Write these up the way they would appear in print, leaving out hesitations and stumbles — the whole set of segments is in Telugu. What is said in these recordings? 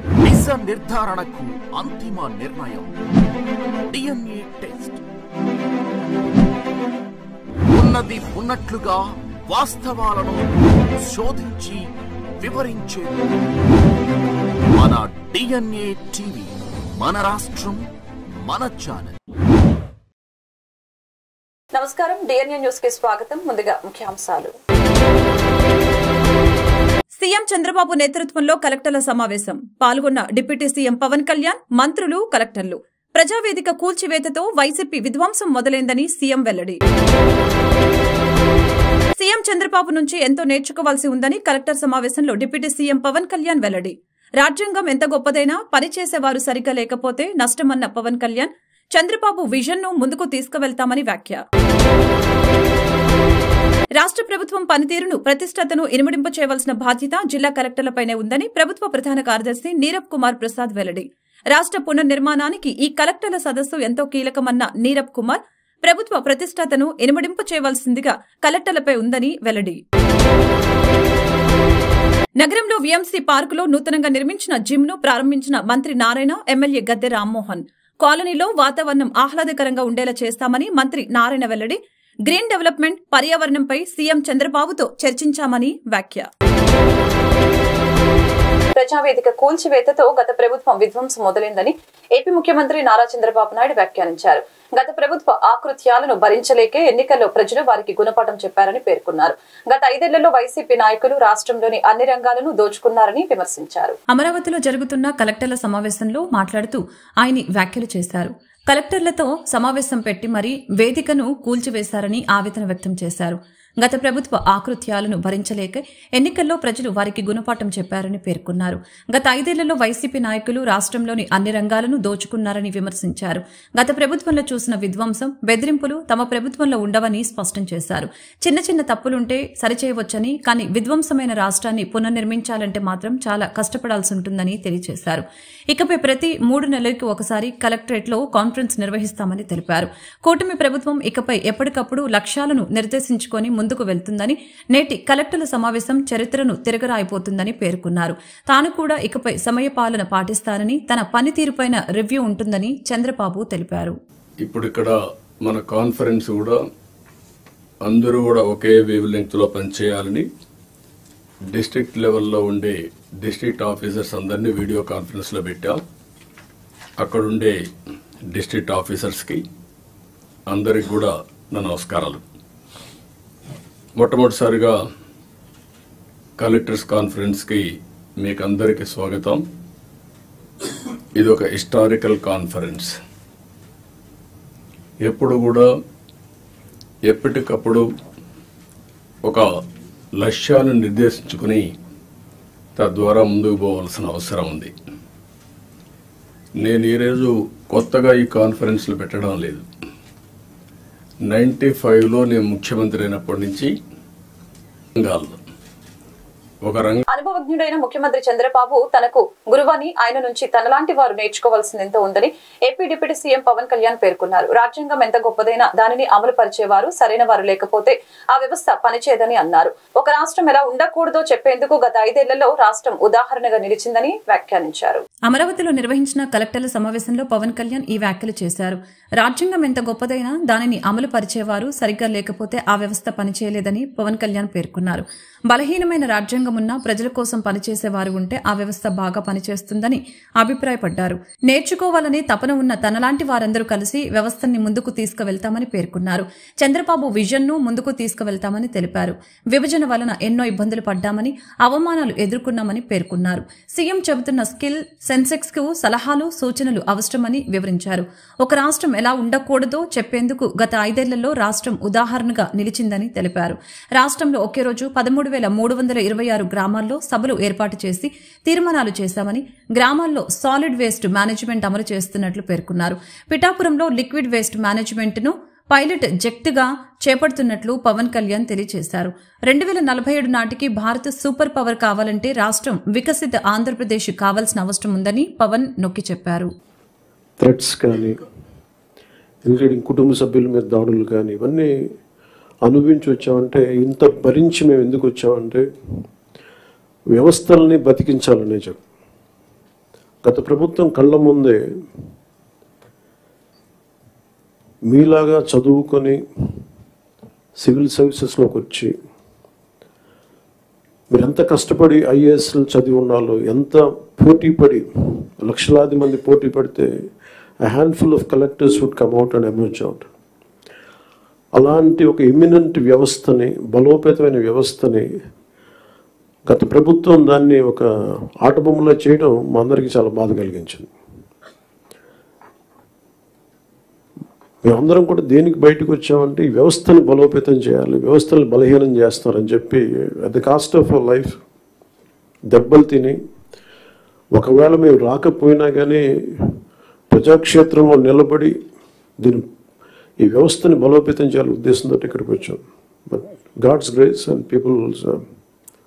నిజ నిర్ధారణకు అంతిమ నిర్ణయం DNA టెస్ట్. ఉన్నది ఉన్నట్లుగా వాస్తవాలను శోధించి వివరించే మన DNA టీవీ, మన రాష్ట్రం, మన ఛానల్. నమస్కారం, DNA న్యూస్ కి స్వాగతం. ముందుగా ముఖ్యాంశాలు. సీఎం చంద్రబాబు నేతృత్వంలో కలెక్టర్ల సమావేశం. పాల్గొన్న డిప్యూటీ సీఎం పవన్ కళ్యాణ్, మంత్రులు, కలెక్టర్లు. ప్రజావేదిక కూల్చివేతతో వైసీపీ విధ్వంసం మొదలైందని సీఎం వెల్లడి. సీఎం చంద్రబాబు నుంచి ఎంతో నేర్చుకోవాల్సి ఉందని కలెక్టర్ సమావేశంలో డిప్యూటీ సీఎం పవన్ కళ్యాణ్ వెల్లడి. రాజ్యాంగం ఎంత గొప్పదైనా పనిచేసేవారు సరిగ్గా లేకపోతే నష్టమన్న పవన్ కళ్యాణ్, చంద్రబాబు విజన్ ను ముందుకు తీసుకువెళ్తామని వ్యాఖ్య. రాష్ట్ర ప్రభుత్వం పనితీరును, ప్రతిష్టతను ఇనుమడింప చేయవలసిన బాధ్యత జిల్లా కలెక్టర్లపైనే ఉందని ప్రభుత్వ ప్రధాన కార్యదర్శి నీరబ్ కుమార్ ప్రసాద్ వెల్లడి. రాష్ట్ర పునర్నిర్మాణానికి ఈ కలెక్టర్ల సదస్సు ఎంతో కీలకమన్న నీరబ్ కుమార్, ప్రభుత్వ ప్రతిష్టతను ఇనుమడింప చేయవలసిందిగా కలెక్టర్లపై ఉందని వెల్లడి. నగరంలో వీఎంసీ పార్కులో నూతనంగా నిర్మించిన జిమ్ ను ప్రారంభించిన మంత్రి నారాయణ, ఎమ్మెల్యే గద్దె రామ్మోహన్. కాలనీలో వాతావరణం ఆహ్లాదకరంగా ఉండేలా చేస్తామని మంత్రి నారాయణ వెల్లడి. గ్రీన్ డెవలప్మెంట్, పర్యావరణంపై సీఎం చంద్రబాబుతో చర్చించామని వ్యాఖ్య. ప్రజావేదిక కూల్చివేతతో గత ప్రభుత్వం విధ్వంసం మొదలైందని ఏపీ ముఖ్యమంత్రి నారా చంద్రబాబు నాయుడు వ్యాఖ్యానించారు. గత ప్రభుత్వ ఆకృత్యాలను భరించలేకే ఎన్నికల్లో ప్రజలు వారికి గుణపాఠం చెప్పారని పేర్కొన్నారు. గత 5 ఏళ్లలో వైసీపీ నాయకులు రాష్ట్రంలోని అన్ని రంగాలను దోచుకున్నారని విమర్శించారు. అమరావతిలో జరుగుతున్న కలెక్టర్ల సమావేశంలో మాట్లాడుతూ ఆయన వ్యాఖ్యలు చేశారు. కలెక్టర్లతో సమావేశం పెట్టి మరీ వేదికను కూల్చివేశారని ఆవేదన వ్యక్తం చేశారు. గత ప్రభుత్వ ఆకృత్యాలను భరించలేక ఎన్నికల్లో ప్రజలు వారికి గుణపాఠం చెప్పారని పేర్కొన్నారు. గత 5 ఏళ్లలో వైసీపీ నాయకులు రాష్ట్రంలోని అన్ని రంగాలను దోచుకున్నారని విమర్శించారు. గత ప్రభుత్వంలో చూసిన విధ్వంసం, బెదిరింపులు తమ ప్రభుత్వంలో ఉండవని స్పష్టం చేశారు. చిన్న చిన్న తప్పులుంటే సరిచేయవచ్చని, కానీ విధ్వంసమైన రాష్ట్రాన్ని పునర్నిర్మించాలంటే మాత్రం చాలా కష్టపడాల్సి ఉంటుందని తెలియజేశారు. ఇకపై ప్రతి 3 నెలలకు ఒకసారి కలెక్టరేట్లో కాన్ఫరెన్స్ నిర్వహిస్తామని తెలిపారు. కూటమి ప్రభుత్వం ఇకపై ఎప్పటికప్పుడు లక్ష్యాలను నిర్దేశించుకొని ముందుకు వెళ్తుందని, నేటి కలెక్టర్ల సమావేశం చరిత్రను తిరగరాయిపోతుందని పేర్కొన్నారు. తాను కూడా ఇకపై సమయపాలన పాటిస్తానని, తన పనితీరుపైన రివ్యూ ఉంటుందని చంద్రబాబు తెలిపారు. ఇప్పుడు ఇక్కడ మన కాన్ఫరెన్స్ కూడా అందరూ కూడా ఒకే వేవ్ లెంగ్త్ లో పనిచేయాలని డిస్ట్రిక్ట్ లెవెల్లో ఉండే డిస్ట్రిక్ట్ ఆఫీసర్స్ అందరినీ వీడియో కాన్ఫరెన్స్ లో పెట్టాం. అక్కడుండే డిస్ట్రిక్ట్ ఆఫీసర్స్కి అందరికి కూడా నా నమస్కారాలు. మొట్టమొదటిసారిగా కలెక్టర్స్ కాన్ఫరెన్స్కి మీకు అందరికీ స్వాగతం. ఇది ఒక హిస్టారికల్ కాన్ఫరెన్స్. ఎప్పుడు కూడా ఎప్పటికప్పుడు ఒక లక్ష్యాలను నిర్దేశించుకుని తద్వారా ముందుకు పోవాల్సిన అవసరం ఉంది. నేను ఈరోజు కొత్తగా ఈ కాన్ఫరెన్స్లు పెట్టడం లేదు. 95లో నేను ముఖ్యమంత్రి అయినప్పటి నుంచి అనుభవజ్ఞుడైన ముఖ్యమంత్రి చంద్రబాబు తనకు గురువని, ఆయన నుంచి తనలాంటి వారు నేర్చుకోవాల్సిందెంతో ఉందని AP deputy CM Pawan Kalyan పేర్కొన్నారు. రాజ్యాంగం ఎంత గొప్పదైనా దానిని అమలు పరిచేవారు సరైన వారు లేకపోతే ఆ వ్యవస్థ పనిచేయదని అన్నారు. ఒక రాష్ట్రం ఎలా ఉండకూడదో చెప్పేందుకు గత 5 ఏళ్లలో రాష్ట్రం ఉదాహరణగా నిలిచిందని వ్యాఖ్యానించారు. అమరావతిలో నిర్వహించిన కలెక్టర్ల సమావేశంలో పవన్ కళ్యాణ్ ఈ వ్యాఖ్యలు చేశారు. రాజ్యాంగం ఎంత గొప్పదైనా దానిని అమలు పరిచేవారు సరిగ్గా లేకపోతే ఆ వ్యవస్థ పనిచేయలేదని పవన్ కళ్యాణ్ పేర్కొన్నారు. బలహీనమైన రాజ్యాంగం ఉన్నా ప్రజల కోసం పనిచేసేవారు ఉంటే ఆ వ్యవస్థ బాగా పనిచేస్తుందని అభిప్రాయపడ్డారు. నేర్చుకోవాలని తపన ఉన్న తనలాంటి వారందరూ కలిసి వ్యవస్థని ముందుకు తీసుకువెళ్తామని పేర్కొన్నారు. చంద్రబాబు విజన్ ను ముందుకు తీసుకువెళ్తామని తెలిపారు. విభజన వలన ఎన్నో ఇబ్బందులు పడ్డామని, అవమానాలు ఎదుర్కొన్నామని పేర్కొన్నారు. సీఎం చెబుతున్న స్కిల్ సెన్సెక్స్ కు సలహాలు, సూచనలు అవసరమని వివరించారు. ఒక రాష్ట్రం ఎలా ఉండకూడదో చెప్పేందుకు గత 5 ఏళ్లలో రాష్ట్రం ఉదాహరణగా నిలిచిందని తెలిపారు. రాష్ట్రంలో ఒకే రోజు 13,326 గ్రామాల్లో సభలు ఏర్పాటు చేసి తీర్మానాలు చేశామని, గ్రామాల్లో సాలిడ్ వేస్ట్ మేనేజ్మెంట్ అమలు చేస్తున్నట్లు పేర్కొన్నారు. పిఠాపురంలో లిక్విడ్ వేస్ట్ మేనేజ్మెంట్ ను పైలట్ జెక్ట్ గా చేపడుతున్నట్లు పవన్ కళ్యాణ్ తెలియజేశారు. 2047 నాటికి భారత్ సూపర్ పవర్ కావాలంటే రాష్ట్రం వికసిత ఆంధ్రప్రదేశ్ కావాల్సిన అవసరం ఉందని పవన్ నొక్కి చెప్పారు. థ్రెట్స్ కానీ, ఇంక్లూడింగ్ కుటుంబ సభ్యుల మీద దాడులు కానీ, ఇవన్నీ అనుభవించి వచ్చామంటే, ఇంత భరించి మేము ఎందుకు వచ్చామంటే వ్యవస్థల్ని బతికించాలనే చెప్పు. గత ప్రభుత్వం కళ్ళ ముందే మీలాగా చదువుకొని సివిల్ సర్వీసెస్లోకి వచ్చి మీరు ఎంత కష్టపడి ఐఏఎస్లు చదివి ఉన్నాలో, ఎంత పోటీ పడి లక్షలాది మంది పోటీ పడితే a handful of collectors would come out and emerge out. అలాంటి ఒక ఎమినెంట్ వ్యవస్థని, బలోపేతమైన వ్యవస్థని గత ప్రభుత్వం దాన్ని ఒక ఆటబొమ్మలో చేయడం మా అందరికీ చాలా బాధ కలిగించింది. మేమందరం కూడా దేనికి బయటకు వచ్చామంటే ఈ వ్యవస్థని బలోపేతం చేయాలి, వ్యవస్థని బలహీనం చేస్తారని చెప్పి at the cost of our life దెబ్బలు తిని, ఒకవేళ మేము రాకపోయినా కానీ ప్రజాక్షేత్రంలో నిలబడి ఈ వ్యవస్థని బలోపేతం చేయాలని ఉద్దేశంతో ఇక్కడికి వచ్చాం. But God's grace and people's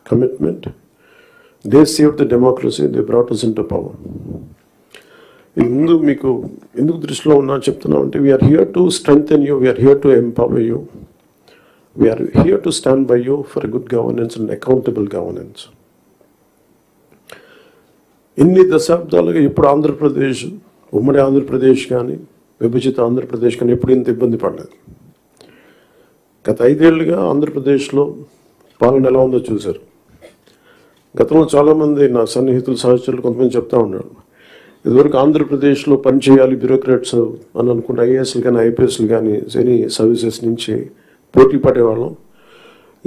commitment, they save the democracy, they brought us into power. ఇది ముందు మీకు ఎందుకు దృష్టిలో ఉన్నా చెప్తున్నాం అంటే, we are here to strengthen you, we are here to empower you, we are here to stand by you for good governance and accountable governance. ఇన్ని దశాబ్దాలుగా ఇప్పుడు ఆంధ్రప్రదేశ్, ఉమ్మడి ఆంధ్రప్రదేశ్ కానీ విభజిత ఆంధ్రప్రదేశ్ కానీ ఎప్పుడు ఇంత ఇబ్బంది పడలేదు. గత 5 ఏళ్ళుగా ఆంధ్రప్రదేశ్లో పాలన ఎలా ఉందో చూశారు. గతంలో చాలామంది నా సన్నిహితులు, సహచరులు కొంతమంది చెప్తా ఉన్నారు, ఇదివరకు ఆంధ్రప్రదేశ్లో పనిచేయాలి బ్యూరోక్రాట్స్ అని అనుకుంటే ఐఏఎస్లు కానీ ఐపీఎస్లు కానీ ఎనీ సర్వీసెస్ నుంచి పోటీ పడేవాళ్ళం.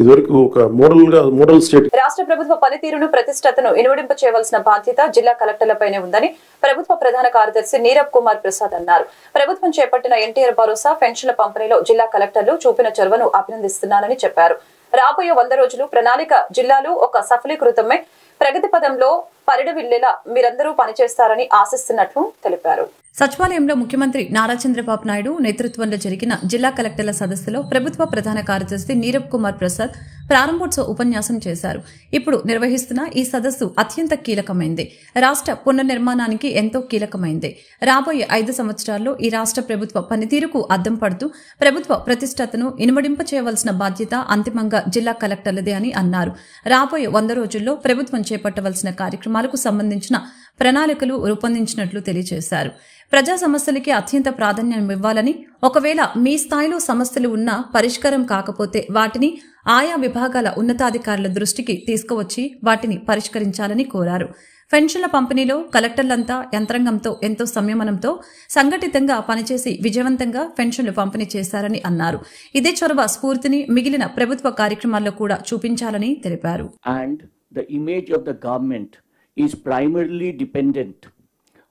ఇదివరకు ఒక మోడల్ స్టేట్. రాష్ట్ర ప్రభుత్వ పనితీరును, ప్రతిష్టతను ఇనుమడింప చేయవలసిన బాధ్యత జిల్లా కలెక్టర్లపైనే ఉందని ప్రభుత్వ ప్రధాన కార్యదర్శి నీరబ్ కుమార్ ప్రసాద్ అన్నారు. ప్రభుత్వం చేపట్టిన ఎన్టీఆర్ భరోసా పెన్షన్ల పంపిణీలో జిల్లా కలెక్టర్లు చూపిన చొరవను అభినందిస్తున్నానని చెప్పారు. రాబోయే 100 రోజులు ప్రణాళిక జిల్లాలో ఒక సఫలీకృతమే ప్రగతి పదంలో పరిడవిల్లేలా మీరందరూ పనిచేస్తారని ఆశిస్తున్నట్లు తెలిపారు. సచివాలయంలో ముఖ్యమంత్రి నారా చంద్రబాబు నాయుడు నేతృత్వంలో జరిగిన జిల్లా కలెక్టర్ల సదస్సులో ప్రభుత్వ ప్రధాన కార్యదర్శి నీరబ్ కుమార్ ప్రసాద్ ప్రారంభోత్సవ ఉపన్యాసం చేశారు. ఇప్పుడు నిర్వహిస్తున్న ఈ సదస్సు అత్యంత కీలకమైంది. రాష్ట్ర పునర్నిర్మాణానికి ఎంతో కీలకమైంది. రాబోయే 5 సంవత్సరాల్లో ఈ రాష్ట్ర ప్రభుత్వ పనితీరుకు అద్దం పడుతూ ప్రభుత్వ ప్రతిష్టతను ఇనుమడింప చేయవలసిన బాధ్యత అంతిమంగా జిల్లా కలెక్టర్లదే అని అన్నారు. రాబోయే 100 రోజుల్లో ప్రభుత్వం చేపట్టవలసిన కార్యక్రమాలకు సంబంధించిన ప్రణాళికలు రూపొందించినట్లు తెలియజేశారు. ప్రజా సమస్యలకి అత్యంత ప్రాధాన్యం ఇవ్వాలని, ఒకవేళ మీ స్థాయిలో సమస్యలు ఉన్నా పరిష్కారం కాకపోతే వాటిని ఆయా విభాగాల ఉన్నతాధికారుల దృష్టికి తీసుకువచ్చి వాటిని పరిష్కరించాలని కోరారు. పెన్షన్ల పంపిణీలో కలెక్టర్లంతా యంత్రాంగంతో ఎంతో సంయమనంతో సంఘటితంగా పనిచేసి విజయవంతంగా పెన్షన్లు పంపిణీ చేశారని అన్నారు. ఇదే చొరవ స్ఫూర్తిని మిగిలిన ప్రభుత్వ కార్యక్రమాల్లో కూడా చూపించాలని తెలిపారు. And the image of the government is primarily dependent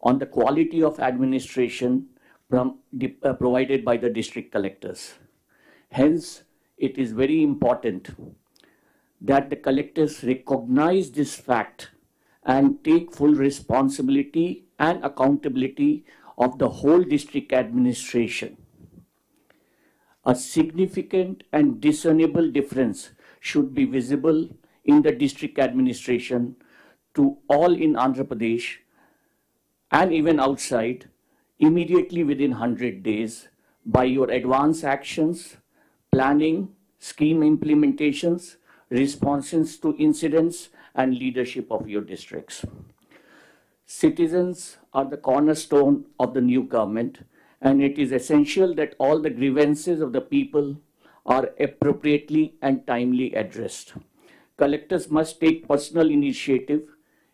on the quality of administration provided by the district collectors. Hence, it is very important that the collectors recognize this fact and take full responsibility and accountability of the whole district administration. A significant and discernible difference should be visible in the district administration to all in Andhra Pradesh and even outside immediately within 100 days by your advance actions, planning, scheme implementations, responses to incidents and leadership of your districts. Citizens are the cornerstone of the new government, and it is essential that all the grievances of the people are appropriately and timely addressed. Collectors must take personal initiative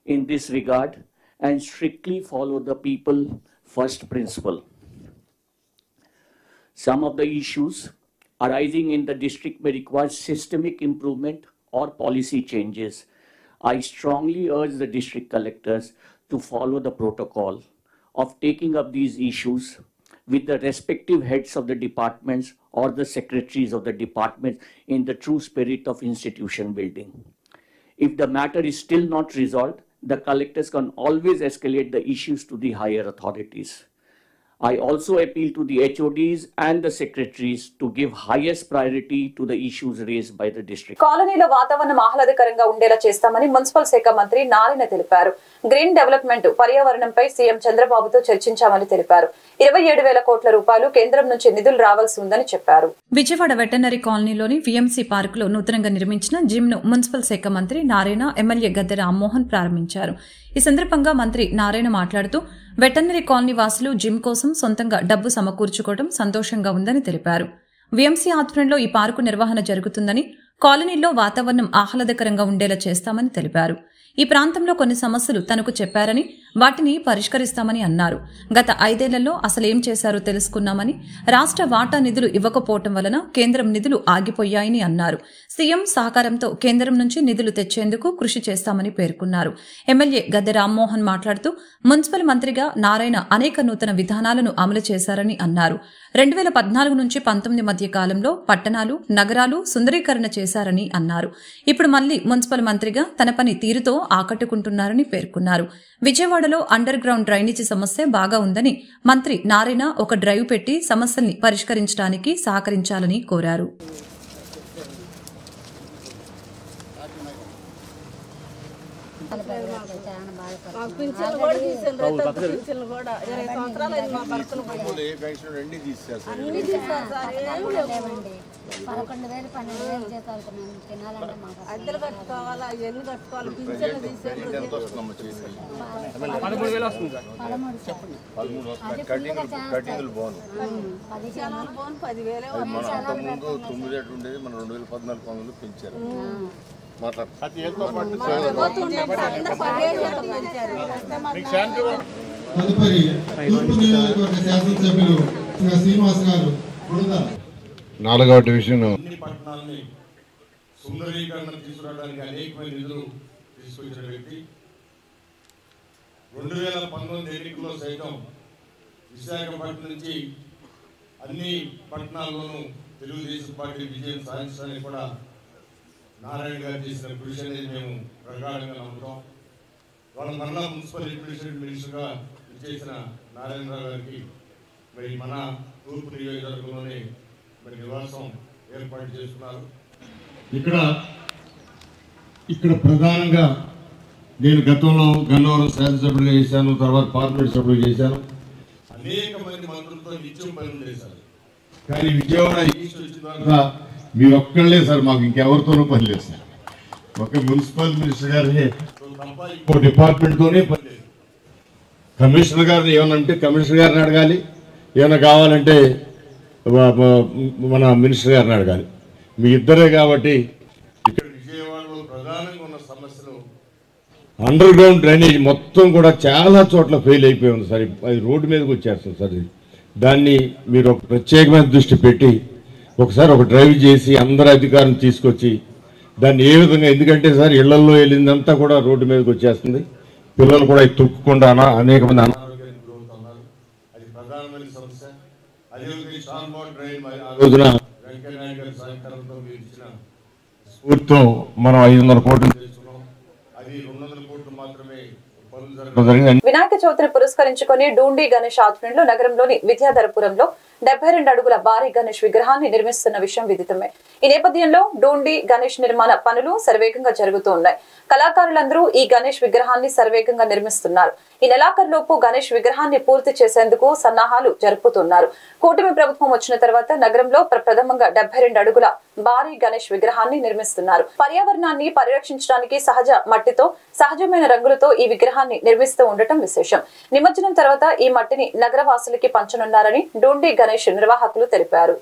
in this regard and strictly follow the people first principle. Some of the issues arising in the district may require systemic improvement or policy changes. I strongly urge the district collectors to follow the protocol of taking up these issues with the respective heads of the departments or the secretaries of the department in the true spirit of institution building. If the matter is still not resolved, the collectors can always escalate the issues to the higher authorities. I also appeal to the HODs and the secretaries to give highest priority to the issues raised by the district. కాలనీలో వాతావరణం ఆహ్లాదకరంగా ఉండేలా చేస్తామని మున్సిపల్ శాఖ మంత్రి నారాయణ తెలిపారు. గ్రీన్ డెవలప్మెంట్, పర్యావరణంపై సీఎం చంద్రబాబుతో చర్చించామని తెలిపారు. 27,000 కోట్ల రూపాయలు కేంద్రం నుంచి నిధులు రావాల్సి ఉందని చెప్పారు. విజయవాడ వెటర్నరీ కాలనీలోని విఎంసీ పార్కులో నూతనంగా నిర్మించిన జిమ్ ను మున్సిపల్ శాఖ మంత్రి నారాయణ, ఎమ్మెల్యే గద్దె రామ్మోహన్ ప్రారంభించారు. ఈ సందర్భంగా మంత్రి నారాయణ మాట్లాడుతూ వెటర్నరీ కాలనీ వాసులు జిమ్ కోసం సొంతంగా డబ్బు సమకూర్చుకోవడం సంతోషంగా ఉందని తెలిపారు. వీఎంసీ ఆధ్వర్యంలో ఈ పార్కు నిర్వహణ జరుగుతుందని, కాలనీలో వాతావరణం ఆహ్లాదకరంగా ఉండేలా చేస్తామని తెలిపారు. ఈ ప్రాంతంలో కొన్ని సమస్యలు తనకు చెప్పారని, వాటిని పరిష్కరిస్తామని అన్నారు. గత 5 ఏళ్లలో అసలేం చేశారో తెలుసుకున్నామని, రాష్ట్ర వాటా నిధులు ఇవ్వకపోవటం వలన కేంద్రం నిధులు ఆగిపోయాయని అన్నారు. సీఎం సహకారంతో కేంద్రం నుంచి నిధులు తెచ్చేందుకు కృషి చేస్తామని పేర్కొన్నారు. ఎమ్మెల్యే గద్దె రామ్మోహన్ మాట్లాడుతూ మున్సిపల్ మంత్రిగా నారాయణ అనేక నూతన విధానాలను అమలు చేశారని అన్నారు. 2014 నుంచి 19 మధ్య కాలంలో పట్టణాలు, నగరాలు సుందరీకరణ చేశారని అన్నారు. ఇప్పుడు మళ్లీ మున్సిపల్ మంత్రిగా తన పని తీరుతో ఆకట్టుకుంటున్నారని పేర్కొన్నారు. విజయవాడలో అండర్ గ్రౌండ్ డ్రైనేజీ సమస్య బాగా ఉందని, మంత్రి నారాయణ ఒక డ్రైవ్ పెట్టి సమస్యల్ని పరిష్కరించడానికి సహకరించాలని కోరారు. అద్దెలు కట్టుకోవాలా, ఎన్ని కట్టుకోవాలి, పింఛన్లు తీసేది 13,000 వస్తుంది. కటింగులు బాగుంది. 10,000 ముందు 9 ఉండేది, మన 2014 పెంచారు. తదుపరి తూర్పు నియోజకవర్గ శాసనసభ్యులు శ్రీనివాస్ గారు. 4వ డివిజన్ అన్ని పట్టణాలని సుందరీకరణ తీసుకురావడానికి అనేకమైన నిధులు తీసుకొచ్చిన వ్యక్తి. 2019 ఎన్నికల్లో సైతం విశాఖపట్నం నుంచి అన్ని పట్టణాల్లోనూ తెలుగుదేశం పార్టీ విజయం సాధించడానికి కూడా నారాయణ గారు చేసిన కృషి అనేది మేము ప్రగాఢంగా నమ్ముతాం. వాళ్ళ మరలా మున్సిపల్ అడ్మినిస్ట్రేషన్ మినిస్టర్గా చేసిన నారాయణరావు గారికి మరి మన తూర్పు నియోజకవర్గంలోనే మరి నివాసం ఏర్పాటు చేస్తున్నారు. ఇక్కడ ప్రధానంగా నేను గతంలో గన్నవరం శాసనసభ్యులుగా చేశాను, తర్వాత పార్లమెంట్ సభ్యులు చేశాను. అనేక మంది మంత్రులతో నిత్యం పనులు చేశారు. కానీ విజయవాడ ఈస్ట్ వచ్చిన తర్వాత మీరు ఒక్కళ్ళే సార్, మాకు ఇంకెవరితోనూ పని లేదు సార్. ఒక మున్సిపల్ మినిస్టర్ గారిని తప్ప ఇంకో డిపార్ట్మెంట్తోనే పని లేదు. కమిషనర్ గారిని ఏమన్నా అంటే కమిషనర్ గారిని అడగాలి, ఏమైనా కావాలంటే మన మినిస్టర్ గారిని అడగాలి. మీ ఇద్దరే కాబట్టి ఇక్కడ విజయవాడలో ప్రధానంగా ఉన్న సమస్యలు అండర్ గ్రౌండ్ డ్రైనేజ్ మొత్తం కూడా చాలా చోట్ల ఫెయిల్ అయిపోయి ఉంది సార్. అది రోడ్డు మీదకి వచ్చేస్తుంది సార్. దాన్ని మీరు ఒక ప్రత్యేకమైన దృష్టి పెట్టి ఒకసారి ఒక డ్రైవ్ చేసి అందరు అధికారులను తీసుకొచ్చి దాన్ని ఏ విధంగా, ఎందుకంటే సార్ ఇళ్లలో వెళ్ళిందంతా కూడా రోడ్డు మీదకి వచ్చేస్తుంది. పిల్లలు కూడా తొక్కకుండా అనేక మంది అనారోగ్యానికి గురవుతున్నారు. అది ప్రధానమైన సమస్య. అదేవిధంగా షార్మాట్ డ్రైన్ ఆ రోజున వెంకయ్యనాయుడు గారి సహకారంతో మీరు ఇచ్చిన స్ఫూర్తితో మనం 500 కోట్లు చేస్తున్నాం. అది 200 కోట్లు మాత్రమే పనులు జరగడం జరిగింది. వినాయక చవితిని పురస్కరించుకుని డూండి గణేష్ ఆధ్వర్యంలో నగరంలోని విద్యాధరపురంలో 72 అడుగుల భారీ గణేష్ విగ్రహాన్ని నిర్మిస్తున్న విషయం విదితమే. ఈ నేపథ్యంలో డూండి గణేష్ నిర్మాణ పనులు శరవేగంగా జరుగుతూ ఉన్నాయి. కళాకారులందరూ ఈ గణేష్ విగ్రహాన్ని శరవేగంగా నిర్మిస్తున్నారు. ఈ నెలాఖరులోపు గణేష్ విగ్రహాన్ని పూర్తి చేసేందుకు సన్నాహాలు జరుపుతున్నారు. కూటమి ప్రభుత్వం వచ్చిన తర్వాత నగరంలో ప్రథమంగా 72 అడుగుల భారీ గణేష్ విగ్రహాన్ని నిర్మిస్తున్నారు. పర్యావరణాన్ని పరిరక్షించడానికి సహజ మట్టితో, సహజమైన రంగులతో ఈ విగ్రహాన్ని నిర్మిస్తూ ఉండటం విశేషం. నిమజ్జనం తర్వాత ఈ మట్టిని నగరవాసులకి పంచనున్నారని డూండి గణేష్ నిర్వాహకులు తెలిపారు.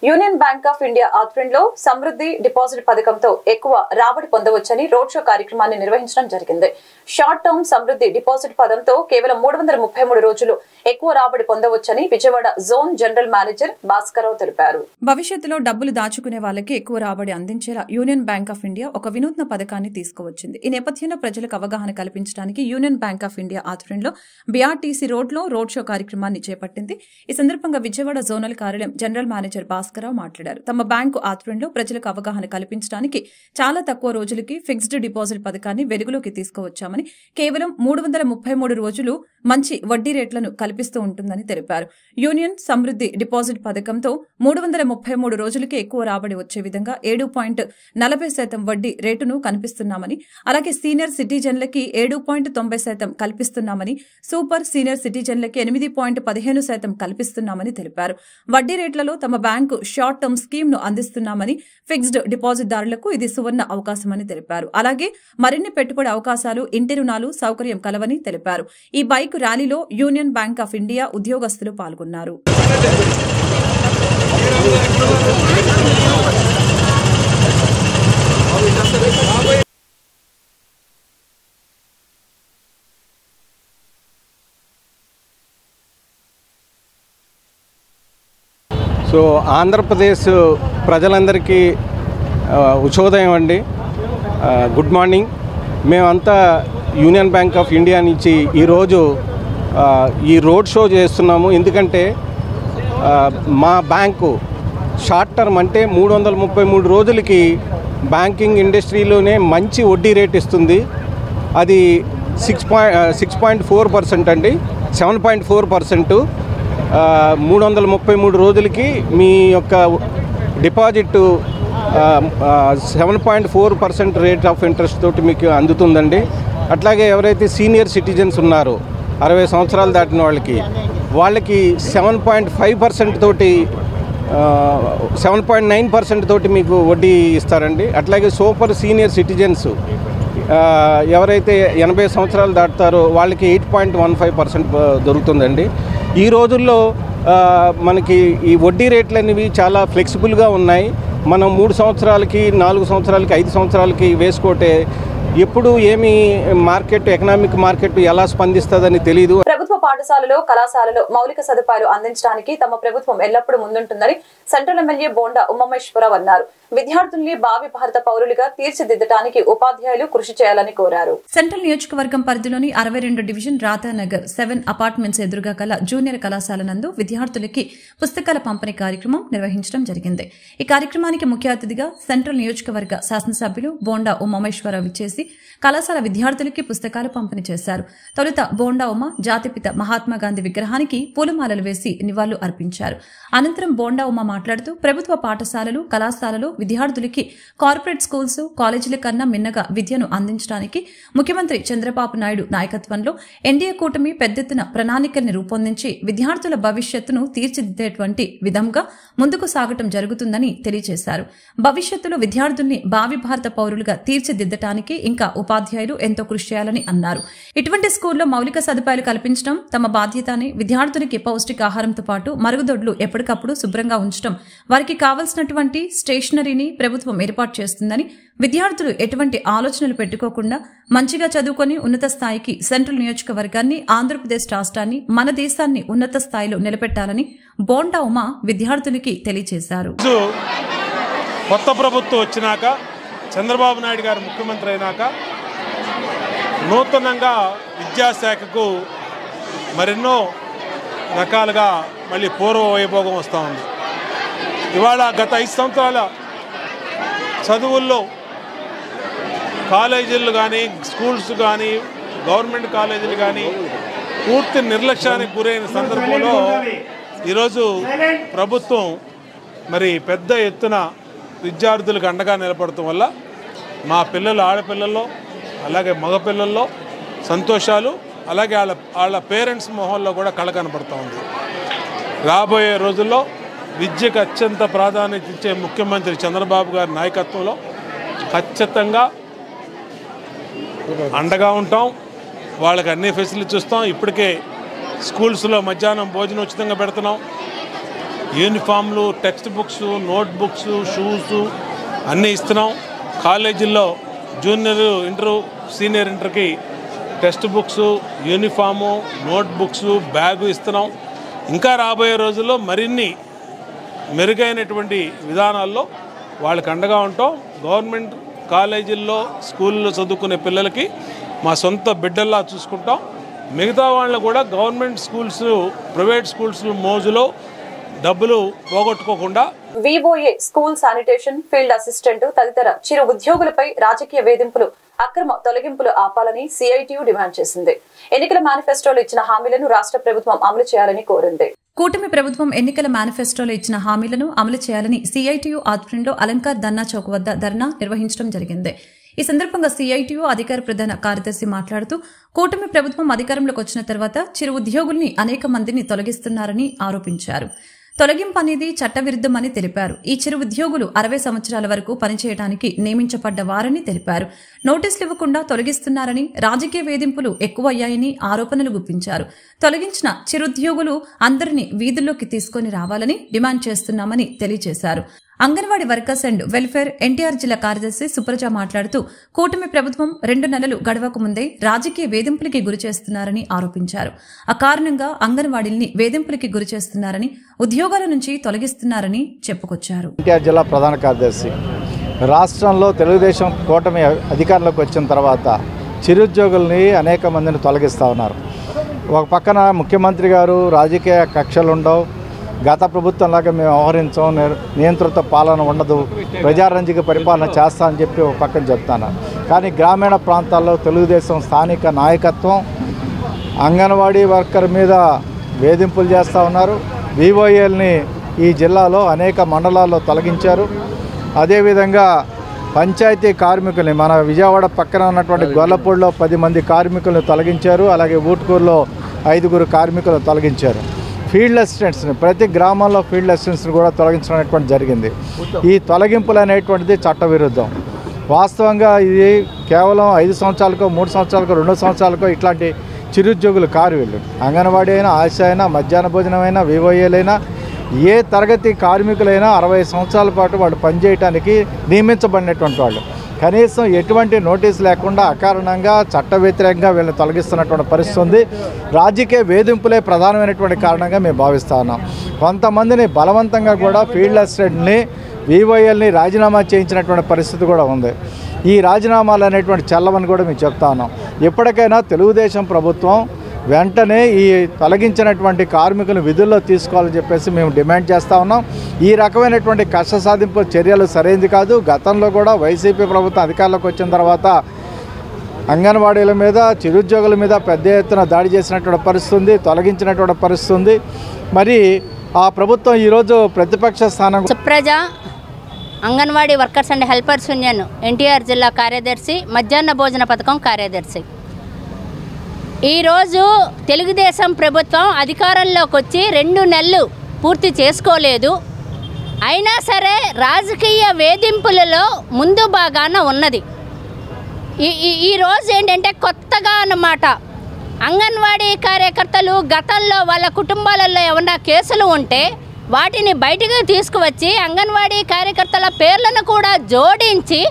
యూనియన్ బ్యాంక్ ఆఫ్ ఇండియా ఆధ్వర్యంలో సమృద్ధి డిపాజిట్ పథకంతో ఎక్కువ రాబడి పొందవచ్చని రోడ్ షో కార్యక్రమాన్ని నిర్వహించడం జరిగింది. షార్ట్ టర్మ్ సమృద్ధి డిపాజిట్ పథకంతో కేవలం 333 రోజులు ఎక్కువ రాబడి పొందవచ్చని Vijayawada zone general manager Bhaskararao తెలిపారు. భవిష్యత్తులో డబ్బులు దాచుకునే వాళ్ళకి ఎక్కువ రాబడి అందించేలా యూనియన్ బ్యాంక్ ఆఫ్ ఇండియా ఒక వినూత్న పథకాన్ని తీసుకువచ్చింది. ఈ నేపథ్యంలో ప్రజలకు అవగాహన కల్పించడానికి యూనియన్ బ్యాంక్ ఆఫ్ ఇండియా ఆధ్వర్యంలో బీఆర్టీసీ రోడ్ లో రోడ్ షో కార్యక్రమాన్ని చేపట్టింది. ఈ సందర్భంగా విజయవాడ జోనల్ కార్యాలయం జనరల్ మేనేజర్ భాస్కర్ భాస్కరరావు మాట్లాడారు. తమ బ్యాంకు ఆధ్వర్యంలో ప్రజలకు అవగాహన కల్పించడానికి చాలా తక్కువ రోజులకి ఫిక్స్డ్ డిపాజిట్ పథకాన్ని వెలుగులోకి తీసుకువచ్చామని, కేవలం 333 రోజులు మంచి వడ్డీ రేట్లను కల్పిస్తూ ఉంటుందని తెలిపారు. యూనియన్ సమృద్ధి డిపాజిట్ పథకంతో 333 రోజులకి ఎక్కువ రాబడి వచ్చే విధంగా 7.40% వడ్డీ రేటును కనిపిస్తున్నామని, అలాగే సీనియర్ సిటిజన్లకి 7.90% కల్పిస్తున్నామని, సూపర్ సీనియర్ సిటిజన్లకి 8.15% కల్పిస్తున్నామని తెలిపారు. వడ్డీ రేట్లలో తమ బ్యాంకు షార్ట్ టర్మ్ స్కీమ్ ను అందిస్తున్నామని, ఫిక్స్డ్ డిపాజిట్ దారులకు ఇది సువర్ణ అవకాశమని తెలిపారు. అలాగే మరిన్ని పెట్టుబడి అవకాశాలు, ఇంటి రుణాలు సౌకర్యం కలవని తెలిపారు. ఈ బైక్ ర్యాలీలో యూనియన్ బ్యాంక్ ఆఫ్ ఇండియా ఉద్యోగస్తులు పాల్గొన్నారు. సో ఆంధ్రప్రదేశ్ ప్రజలందరికీ ఉషోదయం అండి, గుడ్ మార్నింగ్. మేమంతా యూనియన్ బ్యాంక్ ఆఫ్ ఇండియా నుంచి ఈరోజు ఈ రోడ్ షో చేస్తున్నాము. ఎందుకంటే మా బ్యాంకు షార్ట్ టర్మ్ అంటే 333 రోజులకి బ్యాంకింగ్ ఇండస్ట్రీలోనే మంచి వడ్డీ రేట్ ఇస్తుంది. అది 6.4% అండి, 7.4%. 333 రోజులకి మీ యొక్క డిపాజిట్ 7.4% రేట్ ఆఫ్ ఇంట్రెస్ట్ తోటి మీకు అందుతుందండి. అట్లాగే ఎవరైతే సీనియర్ సిటిజన్స్ ఉన్నారో 60 సంవత్సరాలు దాటిన వాళ్ళకి 7.5% తోటి 7.9% తోటి మీకు వడ్డీ ఇస్తారండి. అట్లాగే సూపర్ సీనియర్ సిటిజన్స్ ఎవరైతే 80 సంవత్సరాలు దాటుతారో వాళ్ళకి 8.15% దొరుకుతుందండి. ఈ రోజుల్లో మనకి ఈ వడ్డీ రేట్లు అనేవి చాలా ఫ్లెక్సిబుల్గా ఉన్నాయి. మనం 3 సంవత్సరాలకి, 4 సంవత్సరాలకి, 5 సంవత్సరాలకి వేసుకోటే ఎప్పుడు ఏమి మార్కెట్, ఎకనామిక్ మార్కెట్ ఎలా స్పందిస్తుందని తెలియదు. ప్రభుత్వ పాఠశాలలో, కళాశాలలో మౌలిక సదుపాయాలు అందించడానికి తమ ప్రభుత్వం ఎల్లప్పుడూ ముందుంటుందని సెంట్రల్ ఎమ్మెల్యే బోండా ఉమామహేశ్వరరావు అన్నారు. విద్యార్థుల్ని భావి భారత పౌరులుగా తీర్చిదిద్దడానికి ఉపాధ్యాయులు కృషి చేయాలని కోరారు. సెంట్రల్ నియోజకవర్గం పరిధిలోని 62 డివిజన్ రాధానగర్ 7 అపార్ట్మెంట్స్ ఎదురుగా గల జూనియర్ కళాశాల నందు విద్యార్థులకి పుస్తకాల పంపిణీ కార్యక్రమం నిర్వహించడం జరిగింది. ఈ కార్యక్రమానికి ముఖ్య అతిథిగా సెంట్రల్ నియోజకవర్గ శాసనసభ్యులు బోండా ఉమామహేశ్వరరావు ఇచ్చేసి కళాశాల విద్యార్థులకి పుస్తకాలు పంపిణీ చేశారు. తొలుత బోండా ఉమ జాతిపిత మహాత్మా గాంధీ విగ్రహానికి పూలమాలలు వేసి నివాళులు అర్పించారు. అనంతరం బోండా ఉమ మాట్లాడుతూ ప్రభుత్వ పాఠశాలలు, కళాశాలలు విద్యార్థులకి కార్పొరేట్ స్కూల్స్, కాలేజీల కన్నా మిన్నగా విద్యను అందించడానికి ముఖ్యమంత్రి చంద్రబాబు నాయుడు నాయకత్వంలో ఎన్డీఏ కూటమి పెద్దెత్తున ప్రణాళికల్ని రూపొందించి విద్యార్థుల భవిష్యత్తును తీర్చిదిద్దేటువంటి విధంగా ముందుకు సాగటం జరుగుతుందని తెలియజేశారు. భవిష్యత్తులో విద్యార్థుల్ని భావి భారత పౌరులుగా తీర్చిదిద్దటానికి ఇంకా ఉపాధ్యాయులు ఎంతో కృషి చేయాలని అన్నారు. ఇటువంటి స్కూల్లో మౌలిక సదుపాయాలు కల్పించడం తమ బాధ్యత అని, విద్యార్థులకి పౌష్టికాహారంతో పాటు మరుగుదొడ్లు ఎప్పటికప్పుడు శుభ్రంగా ఉంచడం, వారికి కావలసినటువంటి స్టేషనరీని ప్రభుత్వం ఏర్పాటు చేస్తుందని, విద్యార్థులు ఎటువంటి ఆలోచనలు పెట్టుకోకుండా మంచిగా చదువుకొని ఉన్నత స్థాయికి సెంట్రల్ నియోజకవర్గాన్ని, ఆంధ్రప్రదేశ్ రాష్ట్రాన్ని, మన దేశాన్ని ఉన్నత స్థాయిలో నిలబెట్టాలని బోండా ఉమా విద్యార్థులకి తెలియజేశారు. కొత్త ప్రభుత్వం వచ్చినాక, చంద్రబాబు నాయుడు గారు ముఖ్యమంత్రి అయినాక నూతనంగా విద్యాశాఖకు మరెన్నో రకాలుగా మళ్ళీ పూర్వ వైభోగం వస్తూ ఉంది. ఇవాళ గత 5 సంవత్సరాల చదువుల్లో కాలేజీలు కానీ, స్కూల్స్ కానీ, గవర్నమెంట్ కాలేజీలు కానీ పూర్తి నిర్లక్ష్యానికి గురైన సందర్భంలో ఈరోజు ప్రభుత్వం మరి పెద్ద ఎత్తున విద్యార్థులకు అండగా నిలబడటం వల్ల మా పిల్లలు, ఆడపిల్లల్లో అలాగే మగపిల్లల్లో సంతోషాలు, అలాగే వాళ్ళ పేరెంట్స్ మొహంలో కూడా కళ కనబడుతూ ఉంది. రాబోయే రోజుల్లో విద్యకు అత్యంత ప్రాధాన్యత ఇచ్చే ముఖ్యమంత్రి చంద్రబాబు గారి నాయకత్వంలో ఖచ్చితంగా అండగా ఉంటాం. వాళ్ళకి అన్ని ఫెసిలిటీస్ ఇస్తాం. ఇప్పటికే స్కూల్స్లో మధ్యాహ్నం భోజనం ఉచితంగా పెడుతున్నాం. యూనిఫామ్లు, text books, note books, shoes అన్నీ ఇస్తున్నాం. కాలేజీల్లో జూనియర్ ఇంటర్, సీనియర్ ఇంటర్కి text books, uniform, note books, bag ఇస్తున్నాం. ఇంకా రాబోయే రోజుల్లో మరిన్ని మెరుగైనటువంటి విధానాల్లో వాళ్ళకి అండగా ఉంటాం. గవర్నమెంట్ కాలేజీల్లో, స్కూల్లో చదువుకునే పిల్లలకి మా సొంత బిడ్డల్లా చూసుకుంటాం. మిగతా వాళ్ళని కూడా గవర్నమెంట్ స్కూల్స్, ప్రైవేట్ స్కూల్స్ మోజులో డబ్బులు పోగొట్టుకోకుండా VOA school sanitation field assistant తదితర చిరు ఉద్యోగులపై రాజకీయ వేధింపులు అక్రమ తొలగింపులు ఆపాలని సిఐటియు డిమాండ్ చేసింది. ఎన్నికల మేనిఫెస్టోలో ఇచ్చిన హామీలను రాష్ట్ర ప్రభుత్వం అమలు చేయాలని కోరింది. కూటమి ప్రభుత్వం ఎన్నికల మేనిఫెస్టోలో ఇచ్చిన హామీలను అమలు చేయాలని సిఐటియు ఆధ్వర్యంలో అలంకార్ ధర్నా చౌక్ వద్ద ధర్నా నిర్వహించడం జరిగింది. ఈ సందర్భంగా సిఐటియు అధికార ప్రధాన కార్యదర్శి మాట్లాడుతూ కూటమి ప్రభుత్వం అధికారంలోకి వచ్చిన తర్వాత చిరు ఉద్యోగుల్ని అనేక మందిని తొలగిస్తున్నారని ఆరోపించారు. తొలగింపు అనేది చట్టవిరుద్దమని తెలిపారు. ఈ చిరు ఉద్యోగులు 60 సంవత్సరాల వరకు పనిచేయడానికి నియమించబడ్డ వారని తెలిపారు. నోటీసులు ఇవ్వకుండా తొలగిస్తున్నారని, రాజకీయ వేధింపులు ఎక్కువయ్యాయని ఆరోపణలు గుప్పించారు. తొలగించిన చిరుద్యోగులు అందరినీ వీధుల్లోకి తీసుకుని రావాలని డిమాండ్ చేస్తున్నామని తెలియజేశారు. Anganwadi workers and welfare NTR జిల్లా కార్యదర్శి సుప్రజ మాట్లాడుతూ కూటమి ప్రభుత్వం 2 నెలలు గడవక ముందే రాజకీయ వేధింపులకి గురిచేస్తున్నారని ఆరోపించారు. ఆ కారణంగా అంగన్వాడీల్ని వేధింపులకి గురిచేస్తున్నారని, ఉద్యోగాల నుంచి తొలగిస్తున్నారని చెప్పుకొచ్చారు. ఎన్టీఆర్ జిల్లా ప్రధాన కార్యదర్శి రాష్ట్రంలో తెలుగుదేశం కూటమి అధికారంలోకి వచ్చిన తర్వాత చిరుద్యోగుల్ని అనేక మందిని తొలగిస్తూ ఉన్నారు. ఒక పక్కన ముఖ్యమంత్రి గారు రాజకీయ కక్షలుండవు, గత ప్రభుత్వంలాగా మేము వ్యవహరించాం, నియంత్రిత పాలన ఉండదు, ప్రజారంజక పరిపాలన చేస్తా అని చెప్పి ఒక పక్కన చెప్తాను. కానీ గ్రామీణ ప్రాంతాల్లో తెలుగుదేశం స్థానిక నాయకత్వం అంగన్వాడీ వర్కర్ మీద వేధింపులు చేస్తూ ఉన్నారు. వివోఏల్ని ఈ జిల్లాలో అనేక మండలాల్లో తొలగించారు. అదేవిధంగా పంచాయతీ కార్మికుల్ని మన విజయవాడ పక్కన ఉన్నటువంటి గొల్లపూడిలో 10 మంది కార్మికులను తొలగించారు. అలాగే ఊట్కూరులో 5 కార్మికులు తొలగించారు. ఫీల్డ్ అసిస్టెంట్స్ని ప్రతి గ్రామంలో ఫీల్డ్ అసిస్టెంట్స్ని కూడా తొలగించడం అనేటువంటి జరిగింది. ఈ తొలగింపులు అనేటువంటిది చట్టవిరుద్ధం. వాస్తవంగా ఇది కేవలం 5 సంవత్సరాలకో 3 సంవత్సరాలకో 2 సంవత్సరాలకో ఇట్లాంటి చిరుద్యోగులు కారు వీళ్ళు. అంగన్వాడీ అయినా, ఆశ అయినా, మధ్యాహ్న భోజనమైనా, వివోఏలైనా, ఏ తరగతి కార్మికులైనా 60 సంవత్సరాల పాటు వాళ్ళు పనిచేయడానికి నియమించబడినటువంటి వాళ్ళు. కనీసం ఎటువంటి నోటీసు లేకుండా అకారణంగా చట్ట వ్యతిరేకంగా వీళ్ళని తొలగిస్తున్నటువంటి పరిస్థితి ఉంది. రాజకీయ వేధింపులే ప్రధానమైనటువంటి కారణంగా మేము భావిస్తా ఉన్నాం. కొంతమందిని బలవంతంగా కూడా ఫీల్డ్ అసిస్టెంట్ని, వివోఎల్ని రాజీనామా చేయించినటువంటి పరిస్థితి కూడా ఉంది. ఈ రాజీనామాలు అనేటువంటి చెల్లవని కూడా మేము చెప్తా ఉన్నాం. ఎప్పటికైనా తెలుగుదేశం ప్రభుత్వం వెంటనే ఈ తొలగించినటువంటి కార్మికులను విధుల్లో తీసుకోవాలని చెప్పేసి మేము డిమాండ్ చేస్తూ ఉన్నాం. ఈ రకమైనటువంటి కష్ట సాధింపు చర్యలు సరైనది కాదు. గతంలో కూడా వైసీపీ ప్రభుత్వం అధికారంలోకి వచ్చిన తర్వాత అంగన్వాడీల మీద, చిరుద్యోగుల మీద పెద్ద ఎత్తున దాడి చేసినటువంటి పరిస్థితి ఉంది, తొలగించినటువంటి పరిస్థితి ఉంది. మరి ఆ ప్రభుత్వం ఈరోజు ప్రతిపక్ష స్థానం. Supraja, anganwadi workers and helpers union NTR జిల్లా కార్యదర్శి, మధ్యాహ్న భోజన పథకం కార్యదర్శి. ఈరోజు తెలుగుదేశం ప్రభుత్వం అధికారంలోకి వచ్చి 2 నెలలు పూర్తి చేసుకోలేదు. అయినా సరే రాజకీయ వేధింపులలో ముందు భాగాన ఉన్నది. ఈరోజు ఏంటంటే కొత్తగా అన్నమాట, అంగన్వాడీ కార్యకర్తలు గతంలో వాళ్ళ కుటుంబాలలో ఏమన్నా కేసులు ఉంటే వాటిని బయటకు తీసుకువచ్చి అంగన్వాడీ కార్యకర్తల పేర్లను కూడా జోడించి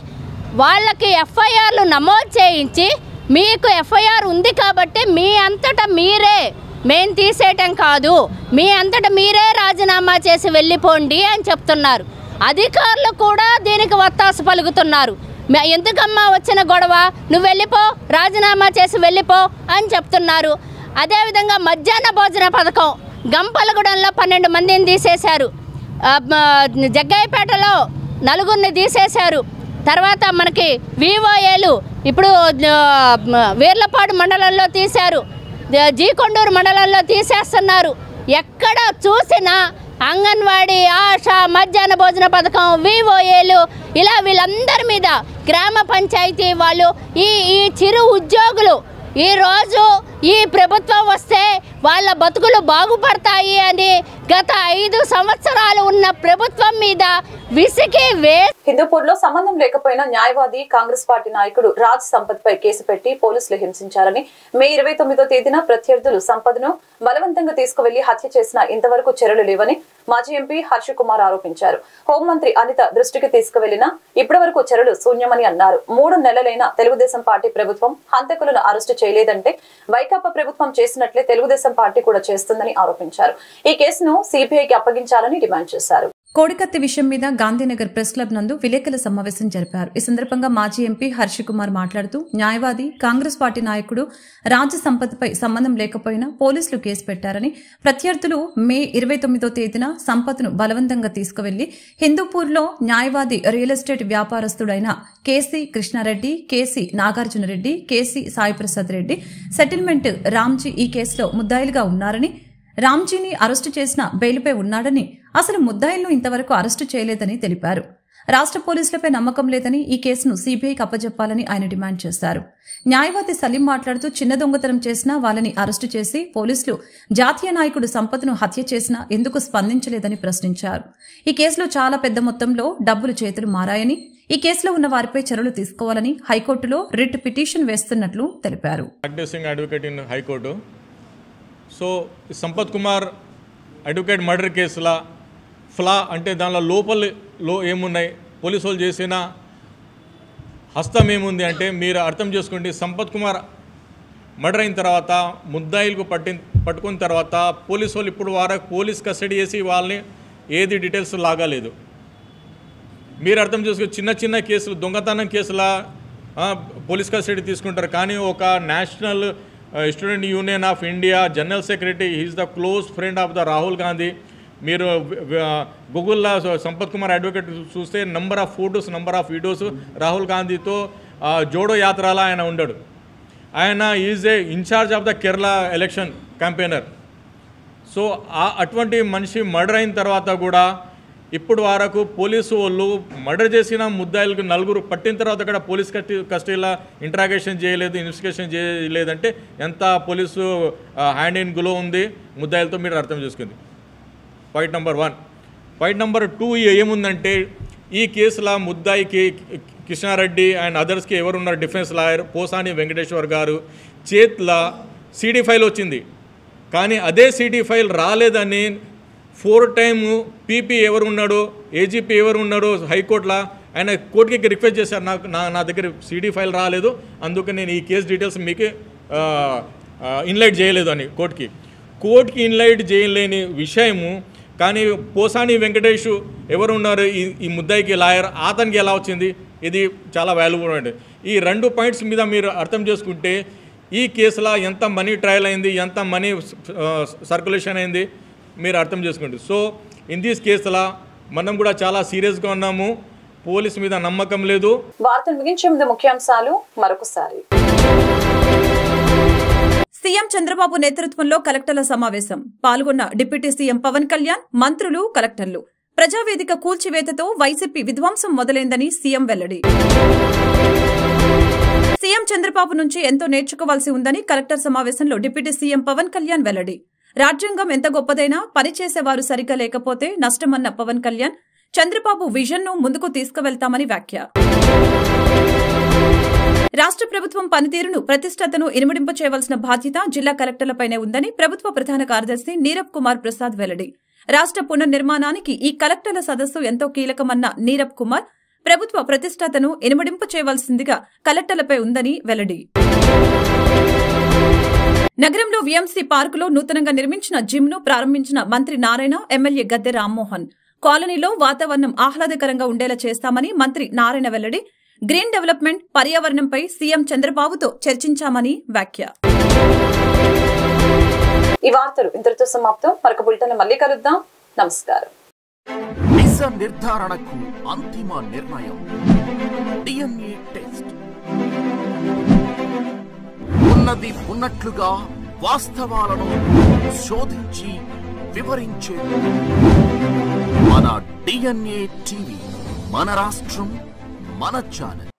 వాళ్ళకి ఎఫ్ఐఆర్లు నమోదు చేయించి, మీకు ఎఫ్ఐఆర్ ఉంది కాబట్టి మీ అంతటా మీరే, మేము తీసేయటం కాదు, మీ అంతటా మీరే రాజీనామా చేసి వెళ్ళిపోండి అని చెప్తున్నారు. అధికారులు కూడా దీనికి వత్తాసు పలుకుతున్నారు. ఎందుకమ్మా వచ్చిన గొడవ, నువ్వు వెళ్ళిపో, రాజీనామా చేసి వెళ్ళిపో అని చెప్తున్నారు. అదేవిధంగా మధ్యాహ్న భోజన పథకం గంపలగూడెంలో 12 మందిని తీసేశారు. జగ్గయ్యపేటలో 4 తీసేశారు. తర్వాత మనకి వివోఏలు ఇప్పుడు వీర్లపాడు మండలంలో తీశారు, జీకొండూరు మండలంలో తీసేస్తున్నారు. ఎక్కడ చూసినా అంగన్వాడీ, ఆశ, మధ్యాహ్న భోజన పథకం, వివోఏలు ఇలా వీళ్ళందరి మీద గ్రామ పంచాయతీ వాళ్ళు, ఈ చిరు ఉద్యోగులు ఈరోజు ఈ ప్రభుత్వం వస్తే వాళ్ళ బతుకులు బాగుపడతాయి అని గత 5 సంవత్సరాలు ఉన్న ప్రభుత్వం మీద విసిగి హిందూపూర్లో సంబంధం లేకపోయినా న్యాయవాది కాంగ్రెస్ పార్టీ నాయకుడు రాజ్ సంపత్ పై కేసు పెట్టి పోలీసులు హింసించారని, మే 29వ తేదీన ప్రత్యర్థులు సంపత్ను బలవంతంగా తీసుకువెళ్లి హత్య చేసిన ఇంతవరకు చర్యలు లేవని మాజీ ఎంపీ హర్ష కుమార్ ఆరోపించారు. హోంమంత్రి అనిత దృష్టికి తీసుకువెళ్లినా ఇప్పటి వరకు చర్యలు శూన్యమని అన్నారు. 3 నెలలైన తెలుగుదేశం పార్టీ ప్రభుత్వం హంతకులను అరెస్టు చేయలేదంటే వైకాపా ప్రభుత్వం చేసినట్లే తెలుగుదేశం పార్టీ కూడా చేస్తుందని ఆరోపించారు. ఈ కేసును సిబిఐకి అప్పగించాలని డిమాండ్ చేశారు. కోడికత్తి విషయం మీద గాంధీనగర్ ప్రెస్ క్లబ్ నందు విలేకరుల సమావేశం జరిపారు. ఈ సందర్భంగా మాజీ ఎంపీ హర్ష్ కుమార్ మాట్లాడుతూ న్యాయవాది కాంగ్రెస్ పార్టీ నాయకుడు రాజ్య సంపత్పై సంబంధం లేకపోయినా పోలీసులు కేసు పెట్టారని, ప్రత్యర్థులు మే 29వ తేదీన సంపత్ను బలవంతంగా తీసుకువెళ్లి హిందూపూర్లో న్యాయవాది రియల్ ఎస్టేట్ వ్యాపారస్తుడైన KC Krishnareddy, KC Nagarjunareddy, KC Saiprasad Reddy, settlement Ramji ఈ కేసులో ముద్దాయిలుగా ఉన్నారని, రామ్జీని అరెస్టు చేసిన బెయిల్పై ఉన్నాడని, అసలు ముద్దాయిలను ఇంతవరకు అరెస్టు చేయలేదని తెలిపారు. రాష్ట్ర పోలీసులపై నమ్మకం లేదని ఈ కేసును సీబీఐకి అప్పజెప్పాలని ఆయన డిమాండ్ చేశారు. న్యాయవాది సలీం మాట్లాడుతూ చిన్న దొంగతనం చేసినా వాళ్ళని అరెస్టు చేసి పోలీసులు జాతీయ నాయకుడు సంపత్ను హత్య చేసినా ఎందుకు స్పందించలేదని ప్రశ్నించారు. ఈ కేసులో చాలా పెద్ద మొత్తంలో డబ్బులు చేతులు మారాయని, ఈ కేసులో ఉన్న వారిపై చర్యలు తీసుకోవాలని హైకోర్టులో రిట్ పిటిషన్ వేస్తున్నట్లు తెలిపారు. So Sampath Kumar advocate murder కేసుల ఫ్లా అంటే దానిలో లోపలలో ఏమున్నాయి, పోలీసు వాళ్ళు చేసిన హస్తం ఏముంది అంటే మీరు అర్థం చేసుకోండి. సంపత్ కుమార్ మర్డర్ అయిన తర్వాత ముద్దాయిలకు పట్టుకున్న తర్వాత పోలీసు వాళ్ళు ఇప్పుడు వరకు పోలీస్ కస్టడీ చేసి వాళ్ళని ఏది డీటెయిల్స్ లాగాలేదు. మీరు అర్థం చేసుకో, చిన్న చిన్న కేసులు దొంగతనం కేసుల పోలీస్ కస్టడీ తీసుకుంటారు. కానీ ఒక national student union of India general secretary, he is the close friend of the Rahul Gandhi. మీరు గూగుల్లో సంపత్ కుమార్ అడ్వకేట్ చూస్తే number of photos, number of videos Rahul గాంధీతో జోడో యాత్రలో ఆయన ఉన్నాడు. ఆయన is a incharge of the Kerala election campaigner. So అటువంటి మనిషి మర్డర్ అయిన తర్వాత కూడా ఇప్పుడు వరకు పోలీసు వాళ్ళు మర్డర్ చేసిన ముద్దాయిలకు నలుగురు పట్టిన తర్వాత కూడా పోలీస్ కస్టడీలో ఇంట్రాగేషన్ చేయలేదు, ఇన్వెస్టిగేషన్ చేయలేదంటే ఎంత పోలీసు హ్యాండ్ ఇన్ గ్లో ఉంది ముద్దాయిలతో మీరు అర్థం చేసుకుంది. Point number 1. పాయింట్ నెంబర్ 2 ఏముందంటే ఈ కేసులో ముద్దాయికి కృష్ణారెడ్డి అండ్ అదర్స్కి ఎవరున్నారు, డిఫెన్స్ లాయర్ పోసాని వెంకటేశ్వర్ గారు చేతిలో సిడి ఫైల్ వచ్చింది. కానీ అదే సిడి ఫైల్ రాలేదని 4 టైమ్ పీపీ ఎవరు ఉన్నాడో, ఏజీపీ ఎవరు ఉన్నాడో హైకోర్టులో ఆయన కోర్టుకి రిక్వెస్ట్ చేశారు, నా దగ్గర సిడి ఫైల్ రాలేదు, అందుకే నేను ఈ కేసు డీటెయిల్స్ మీకు ఇన్లైట్ చేయలేదు అని కోర్టుకి ఇన్లైట్ చేయలేని విషయము. కానీ పోసాని వెంకటేష్ ఎవరు ఉన్నారు ఈ ముద్దాయికి లాయర్, అతనికి ఎలా వచ్చింది, ఇది చాలా వాల్యుబుల్ అండి. ఈ 2 పాయింట్స్ మీద మీరు అర్థం చేసుకుంటే ఈ కేసులో ఎంత మనీ ట్రయల్ అయింది, ఎంత మనీ సర్క్యులేషన్ అయింది మీరు అర్థం చేసుకోండి. సో ఇన్ దిస్ కేసులా మనం కూడా చాలా సీరియస్గా ఉన్నాము, పోలీస్ మీద నమ్మకం లేదు. వార్తలు ముగించే ముందు ముఖ్యాంశాలు మరొకసారి. సీఎం చంద్రబాబు నేతృత్వంలో కలెక్టర్ల సమావేశం, పాల్గొన్న డిప్యూటీ సీఎం పవన్ కళ్యాణ్, మంత్రులు, కలెక్టర్లు. ప్రజావేదిక కూల్చివేతతో వైసీపీ విధ్వంసం మొదలైందని సీఎం వెల్లడి. సీఎం చంద్రబాబు నుంచి ఎంతో నేర్చుకోవాల్సి ఉందని కలెక్టర్ సమావేశంలో డిప్యూటీ సీఎం పవన్ కళ్యాణ్ వెల్లడి. రాజ్యాంగం ఎంత గొప్పదైనా పనిచేసేవారు సరిగ్గా లేకపోతే నష్టమన్న పవన్ కళ్యాణ్, చంద్రబాబు విజన్ ను ముందుకు తీసుకువెళ్తామని వ్యాఖ్య. రాష్ట్ర ప్రభుత్వం పనితీరును, ప్రతిష్టతను ఇనుమడింప చేయవలసిన బాధ్యత జిల్లా కలెక్టర్లపైనే ఉందని ప్రభుత్వ ప్రధాన కార్యదర్శి నీరబ్ కుమార్ ప్రసాద్ వెల్లడి. రాష్ట్ర పునర్నిర్మాణానికి ఈ కలెక్టర్ల సదస్సు ఎంతో కీలకమన్న నీరబ్ కుమార్, ప్రభుత్వ ప్రతిష్టతను ఇనుమడింప చేయవలసిందిగా కలెక్టర్లపై ఉందని వెల్లడి. నగరంలో వీఎంసీ పార్కులో నూతనంగా నిర్మించిన జిమ్ ను ప్రారంభించిన మంత్రి నారాయణ, ఎమ్మెల్యే గద్దె రామ్మోహన్. కాలనీలో వాతావరణం ఆహ్లాదకరంగా ఉండేలా చేస్తామని మంత్రి నారాయణ వెల్లడి. గ్రీన్ డెవలప్మెంట్, పర్యావరణంపై సీఎం చంద్రబాబుతో చర్చించామని వ్యాఖ్య. ఈ వార్తలు ఇంతటితో సమాప్తం. మరొక బులెటిన్ మళ్ళీ కలుద్దాం. నమస్కారం. నిజ నిర్ధారణకు అంతిమ నిర్ణయం డిఎన్ఏ టెస్ట్. ఉన్నది ఉన్నట్లుగా వాస్తవాలను శోధించి వివరించే మన డిఎన్ఏ టీవీ, మన రాష్ట్రం, మన ఛానల్.